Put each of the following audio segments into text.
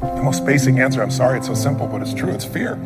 The most basic answer, I'm sorry it's so simple, but it's true, it's fear.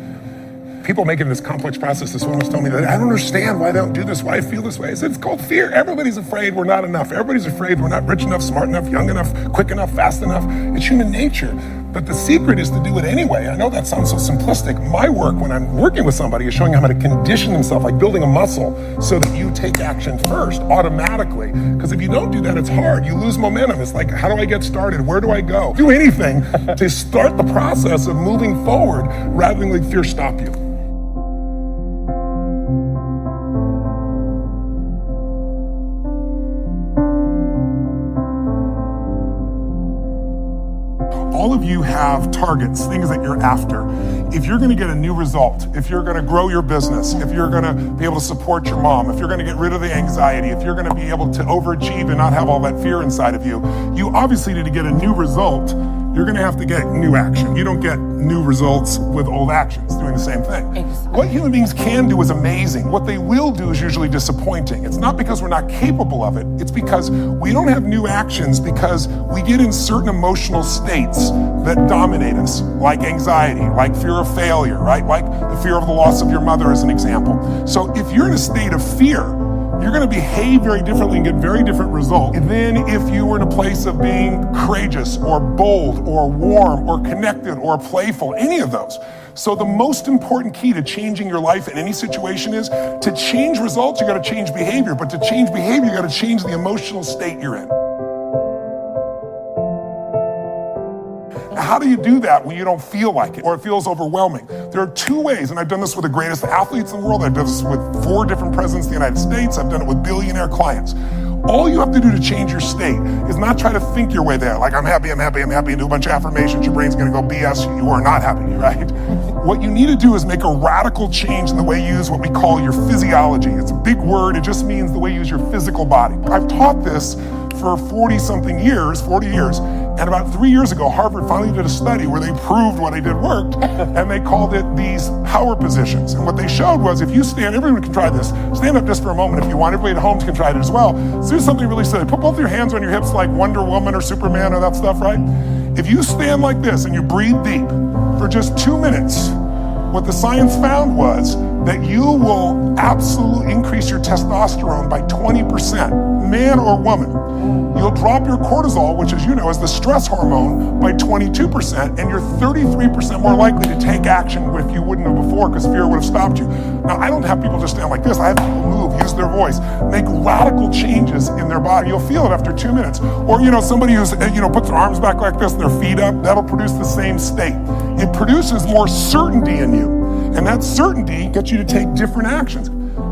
People make it this complex process. This woman was telling me that I don't understand why they don't do this, why I feel this way. I said, it's called fear. Everybody's afraid we're not enough. Everybody's afraid we're not rich enough, smart enough, young enough, quick enough, fast enough. It's human nature. But the secret is to do it anyway. I know that sounds so simplistic. My work when I'm working with somebody is showing them how to condition themselves, like building a muscle, so that you take action first, automatically. Because if you don't do that, it's hard. You lose momentum. It's like, how do I get started? Where do I go? Do anything to start the process of moving forward rather than let fear stop you. All of you have targets, things that you're after. If you're gonna get a new result, if you're gonna grow your business, if you're gonna be able to support your mom, if you're gonna get rid of the anxiety, if you're gonna be able to overachieve and not have all that fear inside of you, you obviously need to get a new result. You're gonna have to get new action. You don't get new results with old actions doing the same thing. Exactly. What human beings can do is amazing. What they will do is usually disappointing. It's not because we're not capable of it. It's because we don't have new actions because we get in certain emotional states that dominate us, like anxiety, like fear of failure, right? Like the fear of the loss of your mother as an example. So if you're in a state of fear, you're gonna behave very differently and get very different results than if you were in a place of being courageous or bold or warm or connected or playful, any of those. So the most important key to changing your life in any situation is to change results, you gotta change behavior, but to change behavior, you gotta change the emotional state you're in. How do you do that when you don't feel like it or it feels overwhelming? There are two ways, and I've done this with the greatest athletes in the world. I've done this with 4 different presidents of the United States. I've done it with billionaire clients. All you have to do to change your state is not try to think your way there. Like, I'm happy, and do a bunch of affirmations. Your brain's gonna go BS, you are not happy, right? What you need to do is make a radical change in the way you use what we call your physiology. It's a big word, it just means the way you use your physical body. I've taught this for 40 years, and about 3 years ago, Harvard finally did a study where they proved what I did worked, and they called it these power positions. And what they showed was if you stand, everyone can try this, stand up just for a moment if you want, everybody at home can try it as well. So do something really silly. Put both your hands on your hips like Wonder Woman or Superman or that stuff, right? If you stand like this and you breathe deep for just 2 minutes, what the science found was that you will absolutely increase your testosterone by 20%, man or woman. You'll drop your cortisol, which as you know is the stress hormone, by 22%, and you're 33% more likely to take action if you wouldn't have before because fear would have stopped you. Now, I don't have people just stand like this. I have people move, use their voice, make radical changes in their body. You'll feel it after 2 minutes. Or, somebody who's, puts their arms back like this and their feet up, that'll produce the same state. It produces more certainty in you. And that certainty gets you to take different actions.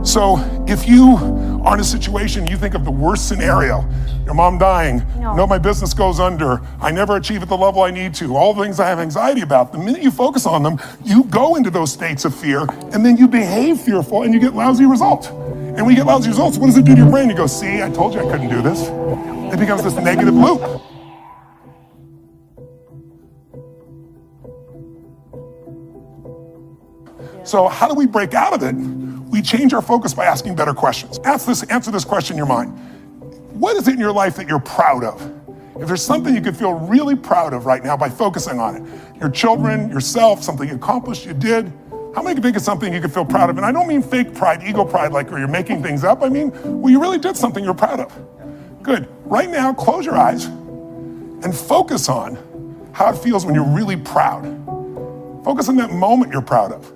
So if you are in a situation, you think of the worst scenario, your mom dying, no, my business goes under, I never achieve at the level I need to, all the things I have anxiety about, the minute you focus on them, you go into those states of fear, and then you behave fearful, and you get lousy results. And when you get lousy results, what does it do to your brain? You go, see, I told you I couldn't do this. It becomes this negative loop. So how do we break out of it? We change our focus by asking better questions. Answer this question in your mind. What is it in your life that you're proud of? If there's something you could feel really proud of right now by focusing on it, your children, yourself, something you accomplished, you did, how many can think of something you could feel proud of? And I don't mean fake pride, ego pride, like where you're making things up. I mean, well, you really did something you're proud of. Good. Right now, close your eyes and focus on how it feels when you're really proud. Focus on that moment you're proud of.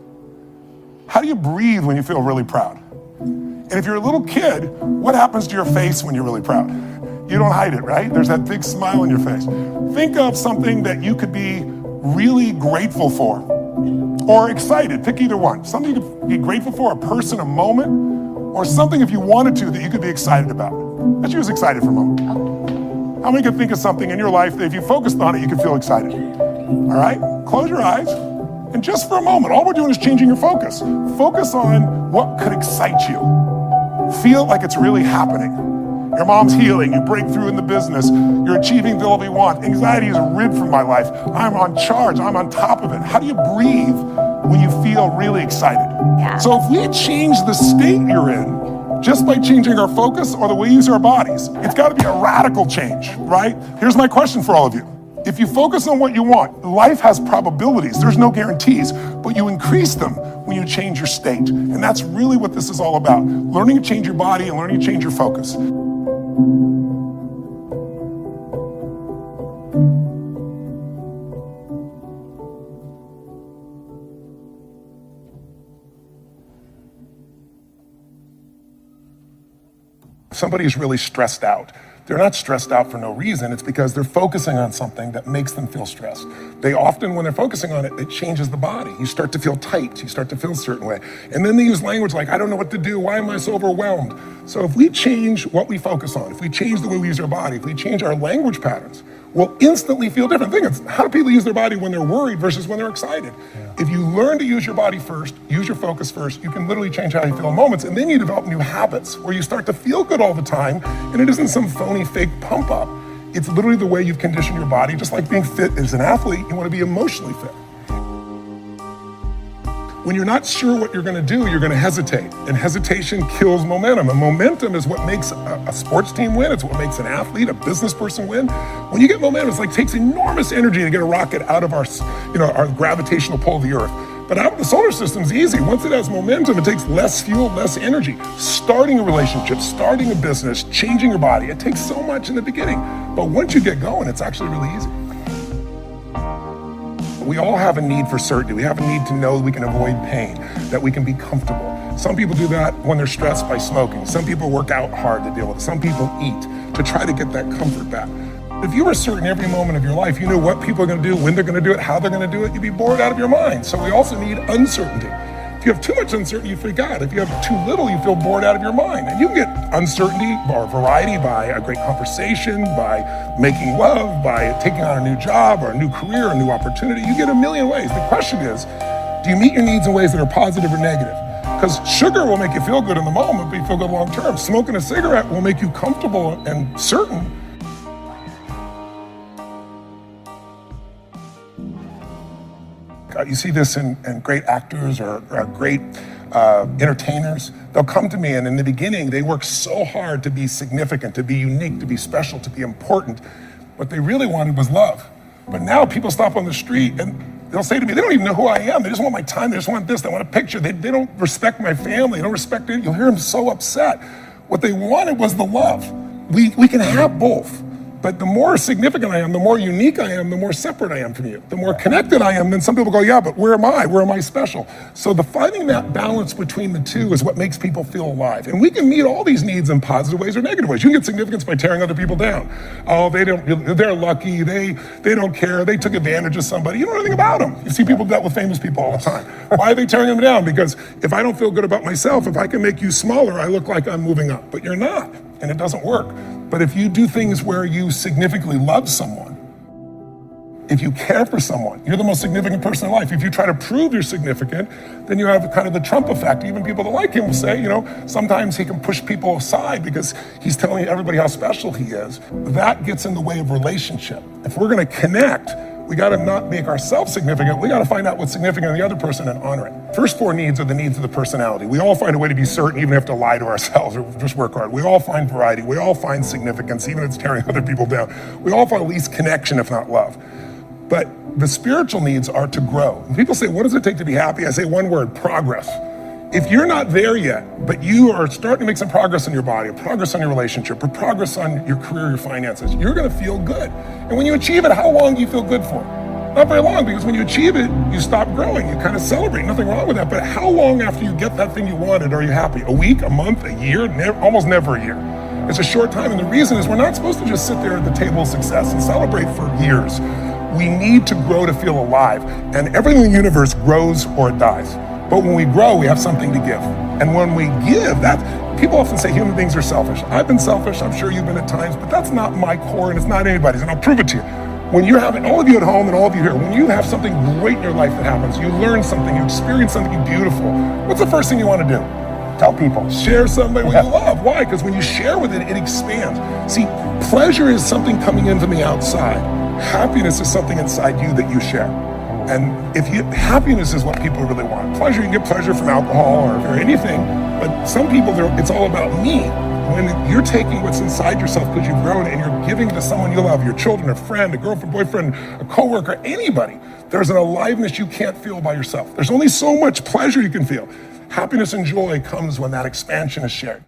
How do you breathe when you feel really proud? And if you're a little kid, what happens to your face when you're really proud? You don't hide it, right? There's that big smile on your face. Think of something that you could be really grateful for or excited. Pick either one. Something you could be grateful for, a person, a moment, or something if you wanted to that you could be excited about. Let's use excited for a moment. How many can think of something in your life that if you focused on it, you could feel excited? All right, close your eyes. And just for a moment, all we're doing is changing your focus. Focus on what could excite you. Feel like it's really happening. Your mom's healing, you break through in the business, you're achieving the level you want. Anxiety is rid from my life. I'm on charge, I'm on top of it. How do you breathe when you feel really excited? Yeah. So if we change the state you're in, just by changing our focus or the way we use our bodies, it's gotta be a radical change, right? Here's my question for all of you. If you focus on what you want, life has probabilities. There's no guarantees, but you increase them when you change your state. And that's really what this is all about. Learning to change your body and learning to change your focus. Somebody is really stressed out. They're not stressed out for no reason. It's because they're focusing on something that makes them feel stressed. They often, when they're focusing on it, it changes the body. You start to feel tight. You start to feel a certain way. And then they use language like, I don't know what to do. Why am I so overwhelmed? So if we change what we focus on, if we change the way we use our body, if we change our language patterns, we'll instantly feel different. Think of how do people use their body when they're worried versus when they're excited. Yeah. If you learn to use your body first, use your focus first, you can literally change how you feel in moments, and then you develop new habits where you start to feel good all the time, and it isn't some phony, fake pump up. It's literally the way you've conditioned your body. Just like being fit as an athlete, you want to be emotionally fit. When you're not sure what you're going to do, you're going to hesitate. And hesitation kills momentum. And momentum is what makes a sports team win. It's what makes an athlete, a business person win. When you get momentum, it's like takes enormous energy to get a rocket out of our gravitational pull of the earth. But out of the solar system is easy. Once it has momentum, it takes less fuel, less energy. Starting a relationship, starting a business, changing your body, it takes so much in the beginning. But once you get going, it's actually really easy. We all have a need for certainty. We have a need to know that we can avoid pain, that we can be comfortable. Some people do that when they're stressed by smoking. Some people work out hard to deal with it. Some people eat to try to get that comfort back. If you were certain every moment of your life, you knew what people are going to do, when they're going to do it, how they're going to do it, you'd be bored out of your mind. So we also need uncertainty. If you have too much uncertainty, you freak out. If you have too little, you feel bored out of your mind. And you can get uncertainty or variety by a great conversation, by making love, by taking on a new job or a new career, a new opportunity. You get a million ways. The question is, do you meet your needs in ways that are positive or negative? Because sugar will make you feel good in the moment, but you feel good long term. Smoking a cigarette will make you comfortable and certain. You see this in great actors or great entertainers. They'll come to me, and in the beginning, they work so hard to be significant, to be unique, to be special, to be important. What they really wanted was love. But now people stop on the street, and they'll say to me, they don't even know who I am. They just want my time. They just want this. They want a picture. They don't respect my family. They don't respect it. You'll hear them so upset. What they wanted was the love. We can have both. But the more significant I am, the more unique I am, the more separate I am from you. The more connected I am, then some people go, yeah, but where am I? Where am I special? So finding that balance between the two is what makes people feel alive. And we can meet all these needs in positive ways or negative ways. You can get significance by tearing other people down. Oh, they're lucky, they don't care, they took advantage of somebody. You don't know anything about them. You see people do that with famous people all the time. Why are they tearing them down? Because if I don't feel good about myself, if I can make you smaller, I look like I'm moving up. But you're not, and it doesn't work. But if you do things where you significantly love someone, if you care for someone, you're the most significant person in life. If you try to prove you're significant, then you have kind of the Trump effect. Even people that like him will say, sometimes he can push people aside because he's telling everybody how special he is. That gets in the way of relationship. If we're going to connect, we got to not make ourselves significant. We got to find out what's significant in the other person and honor it. First four needs are the needs of the personality. We all find a way to be certain, even if we have to lie to ourselves or just work hard. We all find variety. We all find significance, even if it's tearing other people down. We all find at least connection, if not love. But the spiritual needs are to grow. When people say, what does it take to be happy? I say one word, progress. If you're not there yet, but you are starting to make some progress in your body, or progress on your relationship, or progress on your career, your finances, you're going to feel good. And when you achieve it, how long do you feel good for? Not very long, because when you achieve it, you stop growing. You kind of celebrate. Nothing wrong with that. But how long after you get that thing you wanted are you happy? A week, a month, a year? Almost never a year. It's a short time. And the reason is we're not supposed to just sit there at the table of success and celebrate for years. We need to grow to feel alive. And everything in the universe grows or it dies. But when we grow, we have something to give. And when we give, people often say human beings are selfish. I've been selfish, I'm sure you've been at times, but that's not my core and it's not anybody's, and I'll prove it to you. When you're having, all of you at home and all of you here, when you have something great in your life that happens, you learn something, you experience something beautiful, what's the first thing you want to do? Tell people. Share somebody you love. Why? Because when you share with it, it expands. See, pleasure is something coming in from the outside. Happiness is something inside you that you share. And happiness is what people really want. Pleasure, you can get pleasure from alcohol or anything, but some people, it's all about me. when you're taking what's inside yourself because you've grown and you're giving to someone you love, your children, a friend, a girlfriend, boyfriend, a coworker, anybody, there's an aliveness you can't feel by yourself. There's only so much pleasure you can feel. Happiness and joy comes when that expansion is shared.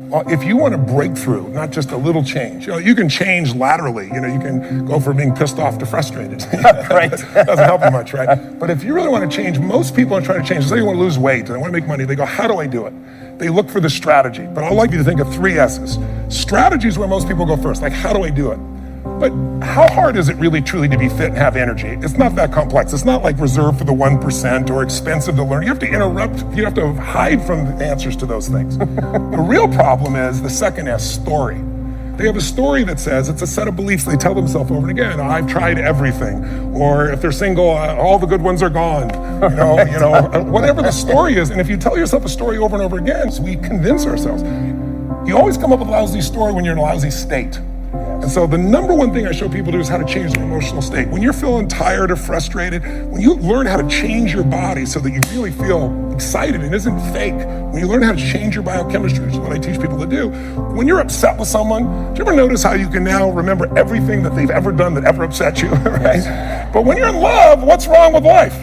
Well, if you want a breakthrough, not just a little change, you can change laterally. You can go from being pissed off to frustrated. Right. Doesn't help you much, right? But if you really want to change, most people are trying to change. Say you want to lose weight and they want to make money. They go, how do I do it? They look for the strategy. But I'd like you to think of 3 S's. Strategy is where most people go first. Like, how do I do it? But how hard is it really truly to be fit and have energy? It's not that complex. It's not like reserved for the 1% or expensive to learn. You have to interrupt, you have to hide from the answers to those things. The real problem is the second S, story. They have a story that says it's a set of beliefs they tell themselves over and again. I've tried everything. Or if they're single, all the good ones are gone. Whatever the story is. And if you tell yourself a story over and over again, so we convince ourselves. You always come up with a lousy story when you're in a lousy state. And so the number one thing I show people to do is how to change their emotional state. When you're feeling tired or frustrated, when you learn how to change your body so that you really feel excited and isn't fake, when you learn how to change your biochemistry, which is what I teach people to do, when you're upset with someone, do you ever notice how you can now remember everything that they've ever done that ever upset you, right? But when you're in love, what's wrong with life?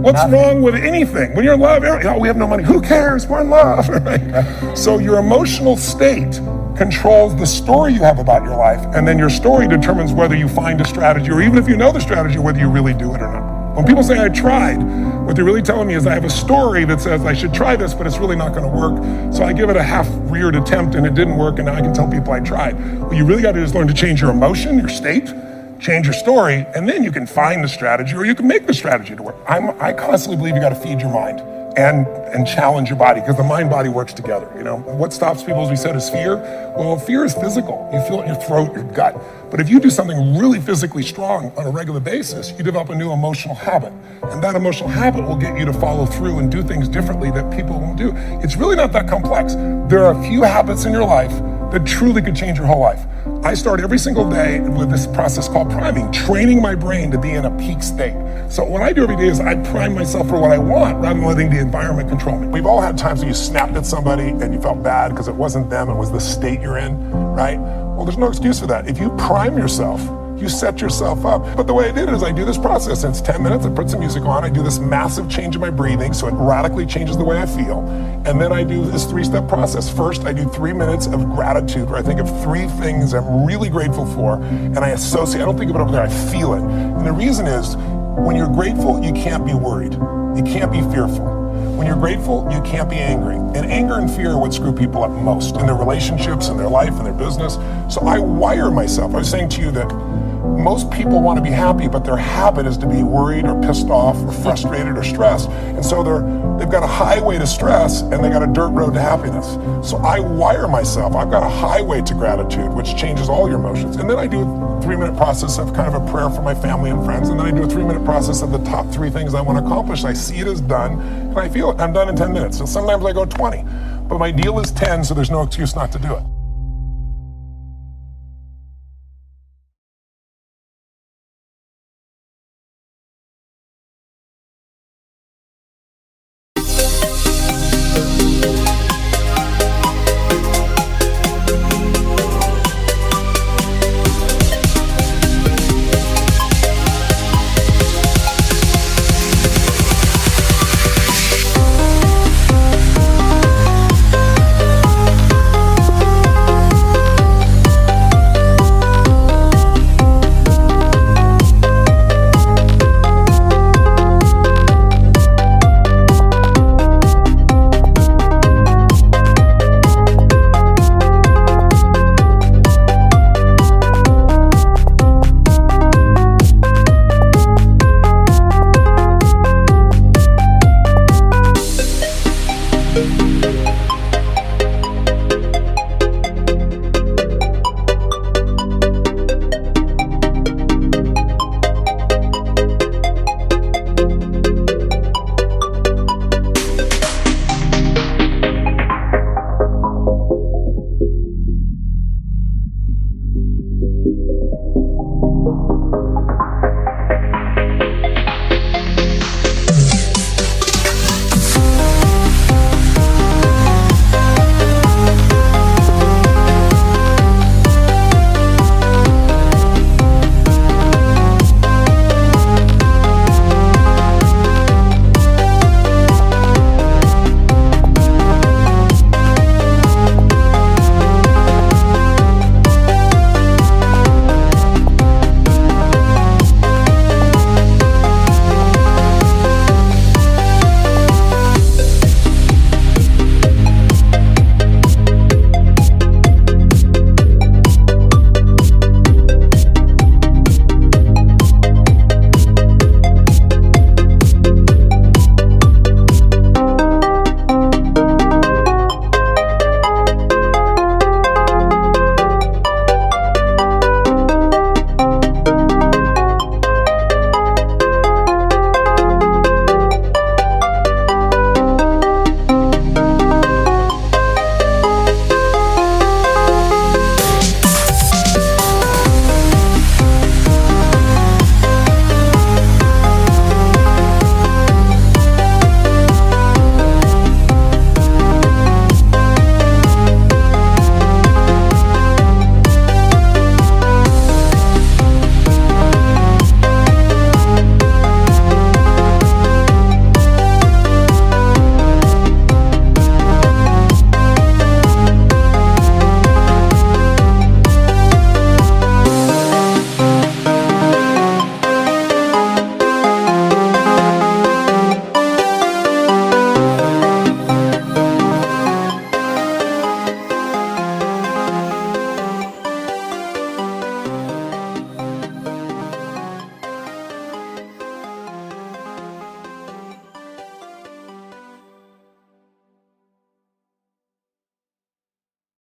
What's wrong with anything? When you're in love, we have no money. Who cares? We're in love, right? So your emotional state controls the story you have about your life, and then your story determines whether you find a strategy, or even if you know the strategy, whether you really do it or not. When people say I tried, what they're really telling me is I have a story that says I should try this, but it's really not going to work. So I give it a half-reared attempt and it didn't work, and now I can tell people I tried. What you really got to do is learn to change your emotion, your state, change your story, and then you can find the strategy, or you can make the strategy to work. I constantly believe you got to feed your mind and challenge your body, because the mind-body works together. What stops people, as we said, is fear. Well, fear is physical. You feel it in your throat, your gut. But if you do something really physically strong on a regular basis, you develop a new emotional habit. And that emotional habit will get you to follow through and do things differently that people won't do. It's really not that complex. There are a few habits in your life that truly could change your whole life. I start every single day with this process called priming, training my brain to be in a peak state. So what I do every day is I prime myself for what I want rather than letting the environment control me. We've all had times when you snapped at somebody and you felt bad because it wasn't them, it was the state you're in, right? Well, there's no excuse for that. If you prime yourself, you set yourself up. But the way I did it is I do this process, and it's 10 minutes, I put some music on, I do this massive change in my breathing so it radically changes the way I feel. And then I do this 3-step process. First, I do 3 minutes of gratitude where I think of 3 things I'm really grateful for, and I associate, I don't think of it over there, I feel it. And the reason is, when you're grateful, you can't be worried. You can't be fearful. When you're grateful, you can't be angry. And anger and fear are what screw people up most in their relationships, in their life, in their business. So I wire myself. I was saying to you that most people want to be happy, but their habit is to be worried or pissed off or frustrated or stressed. And so they've got a highway to stress and they got a dirt road to happiness. So I wire myself. I've got a highway to gratitude, which changes all your emotions. And then I do a 3-minute process of kind of a prayer for my family and friends. And then I do a 3-minute process of the top 3 things I want to accomplish. I see it as done and I feel it. I'm done in 10 minutes. So sometimes I go 20, but my deal is 10, so there's no excuse not to do it.